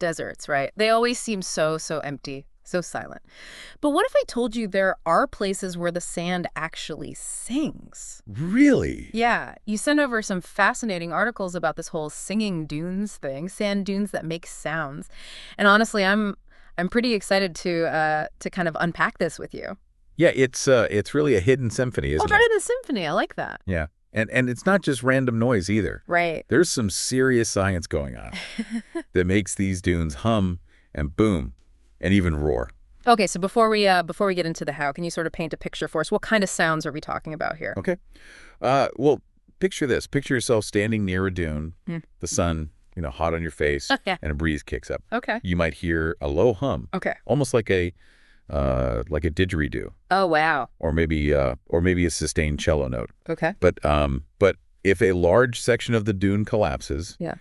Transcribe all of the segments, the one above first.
Deserts, right? They always seem so empty, so silent. But what if I told you there are places where the sand actually sings? Really? Yeah, you sent over some fascinating articles about this whole singing dunes thing, sand dunes that make sounds. And honestly, I'm pretty excited to kind of unpack this with you. Yeah, it's really a hidden symphony, Oh, isn't it? right in the symphony. I like that. Yeah. And it's not just random noise either. Right. There's some serious science going on that makes these dunes hum and boom and even roar. Okay, so before we get into the how, can you sort of paint a picture for us? What kind of sounds are we talking about here? Okay. Well, picture this. Picture yourself standing near a dune, the sun, hot on your face, Yeah. and a breeze kicks up. Okay. You might hear a low hum, Okay. almost like a didgeridoo, Oh, wow. or maybe a sustained cello note. Okay. But if a large section of the dune collapses, Yeah.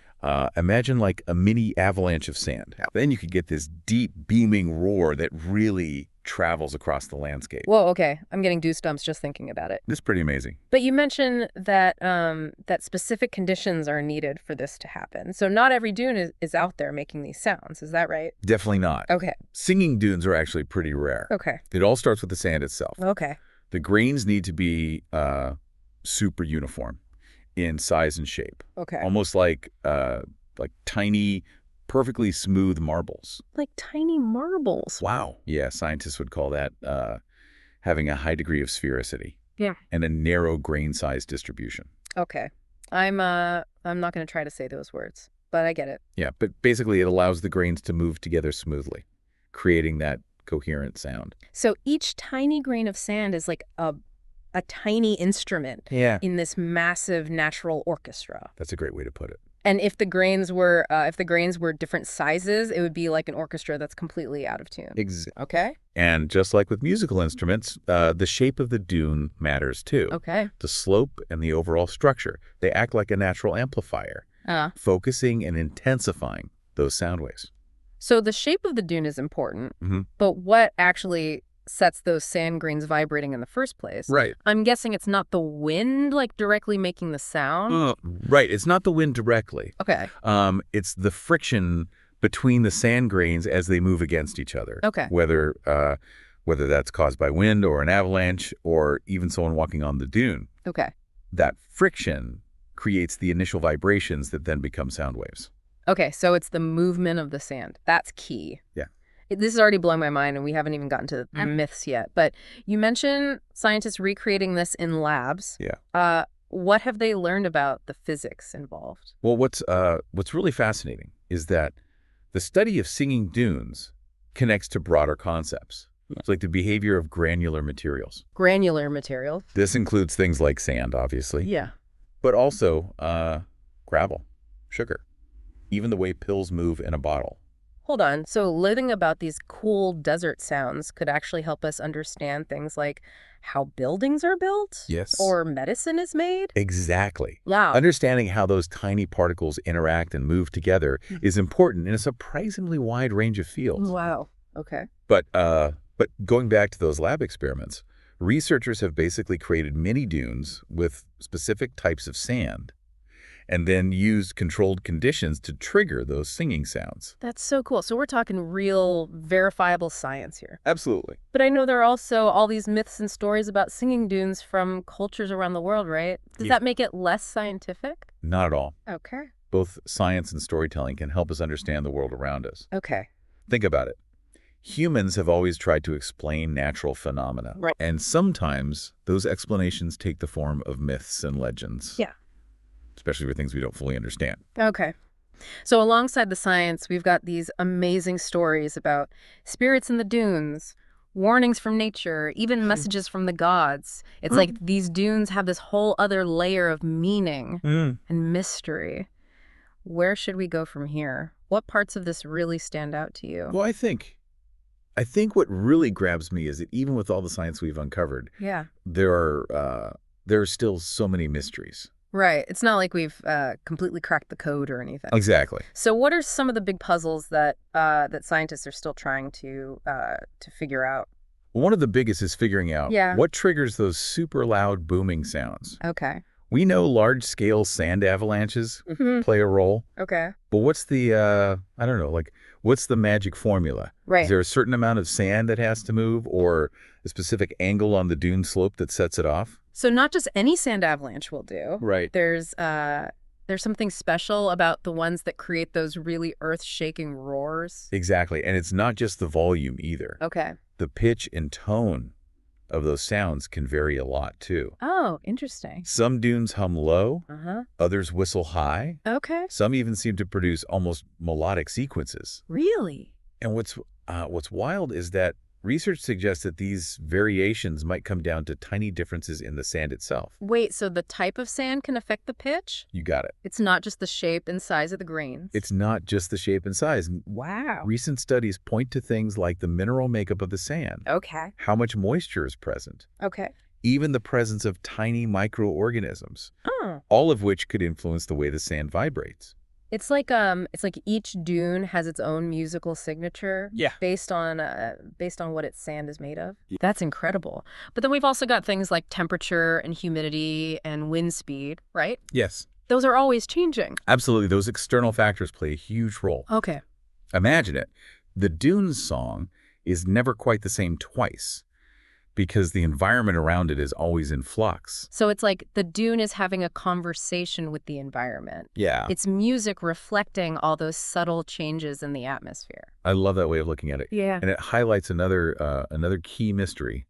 imagine like a mini avalanche of sand. Then you could get this deep beaming roar that really travels across the landscape. Whoa, okay. I'm getting goosebumps just thinking about it. It's pretty amazing. But you mentioned that that specific conditions are needed for this to happen. So not every dune is out there making these sounds. Is that right? Definitely not. Okay. Singing dunes are actually pretty rare. Okay. It all starts with the sand itself. Okay. The grains need to be super uniform in size and shape, Okay. almost like tiny, perfectly smooth marbles. Like tiny marbles. Wow. Yeah, scientists would call that having a high degree of sphericity. Yeah. And a narrow grain size distribution. Okay. I'm not going to try to say those words, but I get it. Yeah, but basically it allows the grains to move together smoothly, creating that coherent sound. So each tiny grain of sand is like a tiny instrument in this massive natural orchestra. That's a great way to put it. And if the grains were different sizes, it would be like an orchestra that's completely out of tune. Okay. And just like with musical instruments, the shape of the dune matters too. Okay. The slope and the overall structure. They act like a natural amplifier, focusing and intensifying those sound waves. So the shape of the dune is important, Mm-hmm. but what actually sets those sand grains vibrating in the first place? Right. I'm guessing it's not the wind like directly making the sound. Right. It's not the wind directly. Okay. It's the friction between the sand grains as they move against each other. Okay. Whether that's caused by wind or an avalanche or even someone walking on the dune. Okay. That friction creates the initial vibrations that then become sound waves. Okay, so it's the movement of the sand. That's key. Yeah. This is already blowing my mind, and we haven't even gotten to the myths yet. But you mentioned scientists recreating this in labs. Yeah. What have they learned about the physics involved? Well, what's really fascinating is that the study of singing dunes connects to broader concepts. It's like the behavior of granular materials. Granular materials? This includes things like sand, obviously. Yeah. But also gravel, sugar, even the way pills move in a bottle. Hold on. So learning about these cool desert sounds could actually help us understand things like how buildings are built? Yes. Or medicine is made? Exactly. Wow. Understanding how those tiny particles interact and move together is important in a surprisingly wide range of fields. Wow. Okay. But going back to those lab experiments, researchers have basically created mini dunes with specific types of sand and then used controlled conditions to trigger those singing sounds. That's so cool. So we're talking real, verifiable science here. Absolutely. But I know there are also all these myths and stories about singing dunes from cultures around the world, right? Does that make it less scientific? Not at all. Okay. Both science and storytelling can help us understand the world around us. Okay. Think about it. Humans have always tried to explain natural phenomena. Right. And sometimes those explanations take the form of myths and legends. Yeah. Especially for things we don't fully understand. Okay. So alongside the science, we've got these amazing stories about spirits in the dunes, warnings from nature, even messages from the gods. It's like these dunes have this whole other layer of meaning and mystery. Where should we go from here? What parts of this really stand out to you? Well, I think what really grabs me is that even with all the science we've uncovered, there are still so many mysteries. Right. It's not like we've completely cracked the code or anything. Exactly. So what are some of the big puzzles that that scientists are still trying to figure out? One of the biggest is figuring out what triggers those super loud booming sounds. Okay. We know large-scale sand avalanches Mm-hmm. play a role, Okay. but what's the, I don't know, like, what's the magic formula? Is Right. there a certain amount of sand that has to move or a specific angle on the dune slope that sets it off? So not just any sand avalanche will do. Right. There's something special about the ones that create those really earth-shaking roars. Exactly. And it's not just the volume either. Okay. The pitch and tone of those sounds can vary a lot too. Oh, interesting. Some dunes hum low, Uh-huh. others whistle high. Okay. Some even seem to produce almost melodic sequences. Really? And what's wild is that research suggests that these variations might come down to tiny differences in the sand itself. Wait, so the type of sand can affect the pitch? You got it. It's not just the shape and size of the grains? It's not just the shape and size. Wow. Recent studies point to things like the mineral makeup of the sand, Okay. how much moisture is present, Okay. even the presence of tiny microorganisms, Oh. all of which could influence the way the sand vibrates. It's like each dune has its own musical signature. Yeah. Based on what its sand is made of. That's incredible. But then we've also got things like temperature and humidity and wind speed, right? Yes. Those are always changing. Absolutely. Those external factors play a huge role. Okay. Imagine it. The dunes song is never quite the same twice because the environment around it is always in flux. So it's like the dune is having a conversation with the environment. Yeah. It's music reflecting all those subtle changes in the atmosphere. I love that way of looking at it. Yeah. And it highlights another key mystery.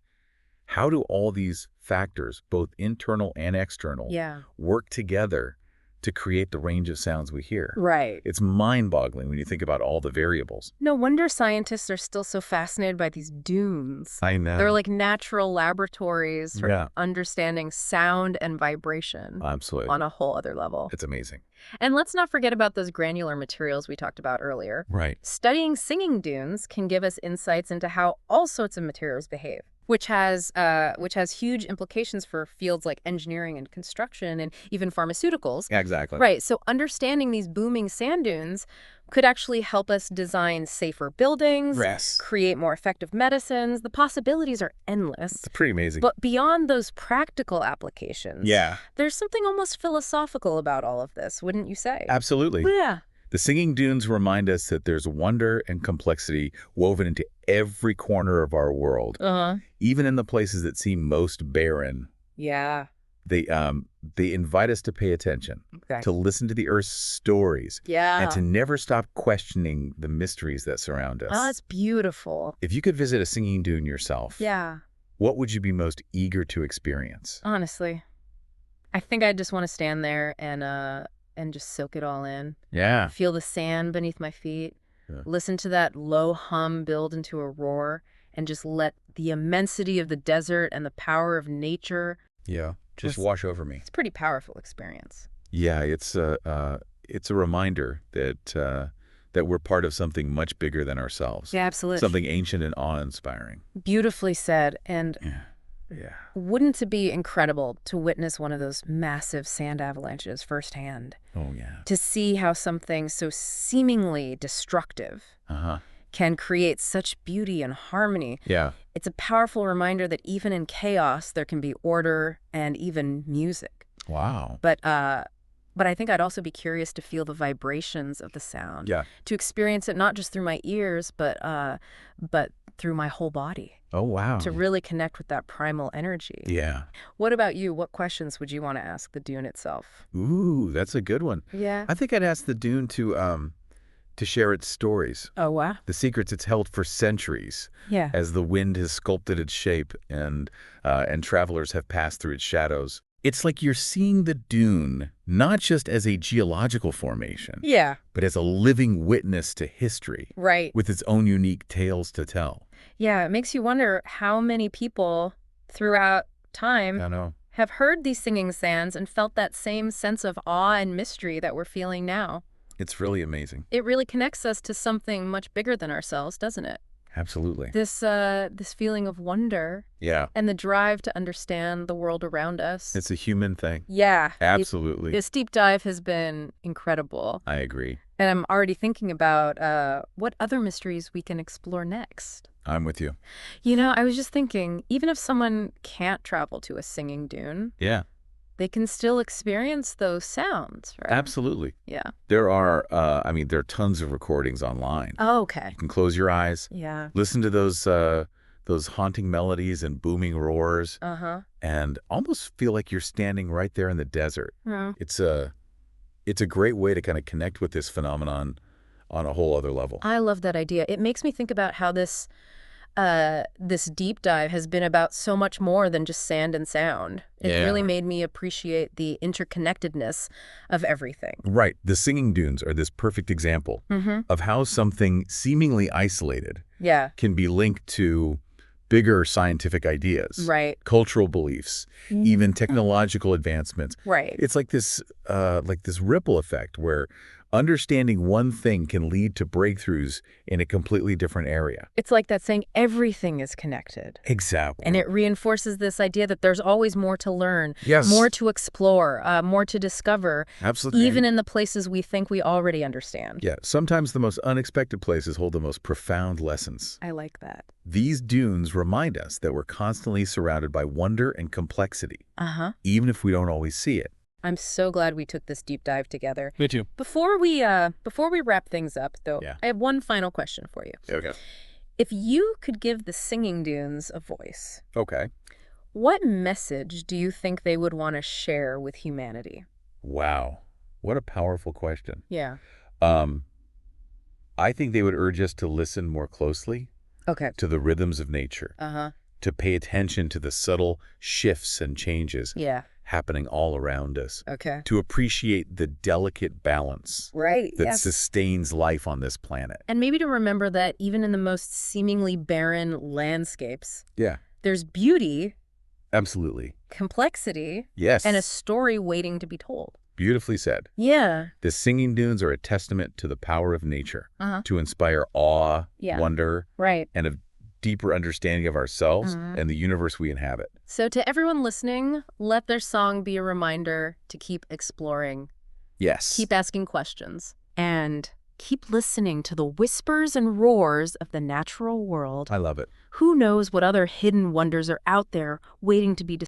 How do all these factors, both internal and external, Yeah. work together to create the range of sounds we hear? Right. It's mind-boggling when you think about all the variables. No wonder scientists are still so fascinated by these dunes. I know. They're like natural laboratories for Yeah. understanding sound and vibration Absolutely. on a whole other level. It's amazing. And let's not forget about those granular materials we talked about earlier. Right. Studying singing dunes can give us insights into how all sorts of materials behave, which has huge implications for fields like engineering and construction and even pharmaceuticals. Yeah, exactly. Right. So understanding these booming sand dunes could actually help us design safer buildings, Yes. create more effective medicines. The possibilities are endless. It's pretty amazing. But beyond those practical applications, Yeah. there's something almost philosophical about all of this, wouldn't you say? Absolutely. Yeah. The singing dunes remind us that there's wonder and complexity woven into every corner of our world, Uh-huh. even in the places that seem most barren. Yeah. They invite us to pay attention, to listen to the Earth's stories, Yeah. and to never stop questioning the mysteries that surround us. Oh, that's beautiful. If you could visit a singing dune yourself, Yeah. what would you be most eager to experience? Honestly, I think I just want to stand there and just soak it all in. Yeah. Feel the sand beneath my feet. Yeah. Listen to that low hum build into a roar, and just let the immensity of the desert and the power of nature. Yeah. Just Was- wash over me. It's a pretty powerful experience. Yeah, it's a reminder that we're part of something much bigger than ourselves. Yeah, absolutely. Something ancient and awe-inspiring. Beautifully said. And Yeah. wouldn't it be incredible to witness one of those massive sand avalanches firsthand? Oh, yeah. To see how something so seemingly destructive Uh-huh. can create such beauty and harmony. Yeah. It's a powerful reminder that even in chaos, there can be order and even music. Wow. But I think I'd also be curious to feel the vibrations of the sound. Yeah. To experience it not just through my ears, but through my whole body. Oh, wow. To really connect with that primal energy. Yeah. What about you? What questions would you want to ask the dune itself? Ooh, that's a good one. Yeah. I think I'd ask the dune to share its stories, Oh, wow. the secrets it's held for centuries, Yeah. as the wind has sculpted its shape and travelers have passed through its shadows. It's like you're seeing the dune not just as a geological formation, Yeah. but as a living witness to history Right. with its own unique tales to tell. Yeah. It makes you wonder how many people throughout time I know. have heard these singing sands and felt that same sense of awe and mystery that we're feeling now. It's really amazing. It really connects us to something much bigger than ourselves, doesn't it? Absolutely. This feeling of wonder Yeah. and the drive to understand the world around us. It's a human thing. Yeah. Absolutely. This deep dive has been incredible. I agree. And I'm already thinking about what other mysteries we can explore next. I'm with you. You know, I was just thinking, even if someone can't travel to a singing dune, Yeah. they can still experience those sounds, right? Absolutely. Yeah. There are, there are tons of recordings online. Oh, okay. You can close your eyes, Yeah. listen to those haunting melodies and booming roars, and almost feel like you're standing right there in the desert. Yeah. It's a great way to kind of connect with this phenomenon on a whole other level. I love that idea. It makes me think about how this deep dive has been about so much more than just sand and sound. It really made me appreciate the interconnectedness of everything. Right. The singing dunes are this perfect example of how something seemingly isolated Yeah. can be linked to bigger scientific ideas, Right. cultural beliefs, even technological advancements. Right. It's like this ripple effect where understanding one thing can lead to breakthroughs in a completely different area. It's like that saying everything is connected. Exactly. And it reinforces this idea that there's always more to learn, Yes. more to explore, more to discover, Absolutely. even in the places we think we already understand. Yeah, sometimes the most unexpected places hold the most profound lessons. I like that. These dunes remind us that we're constantly surrounded by wonder and complexity, even if we don't always see it. I'm so glad we took this deep dive together. Me too. Before we wrap things up, though, Yeah. I have one final question for you. Okay. If you could give the singing dunes a voice, Okay. what message do you think they would want to share with humanity? Wow. What a powerful question. Yeah. I think they would urge us to listen more closely Okay. to the rhythms of nature, to pay attention to the subtle shifts and changes Yeah. happening all around us, Okay. to appreciate the delicate balance Right. that Yes. sustains life on this planet. And maybe to remember that even in the most seemingly barren landscapes, Yeah, there's beauty, absolutely. complexity, Yes. and a story waiting to be told. Beautifully said. Yeah. The singing dunes are a testament to the power of nature, to inspire awe, Yeah. wonder, Right. and a deeper understanding of ourselves and the universe we inhabit. So to everyone listening, let their song be a reminder to keep exploring, Yes. keep asking questions, and keep listening to the whispers and roars of the natural world. I love it. Who knows what other hidden wonders are out there waiting to be discovered?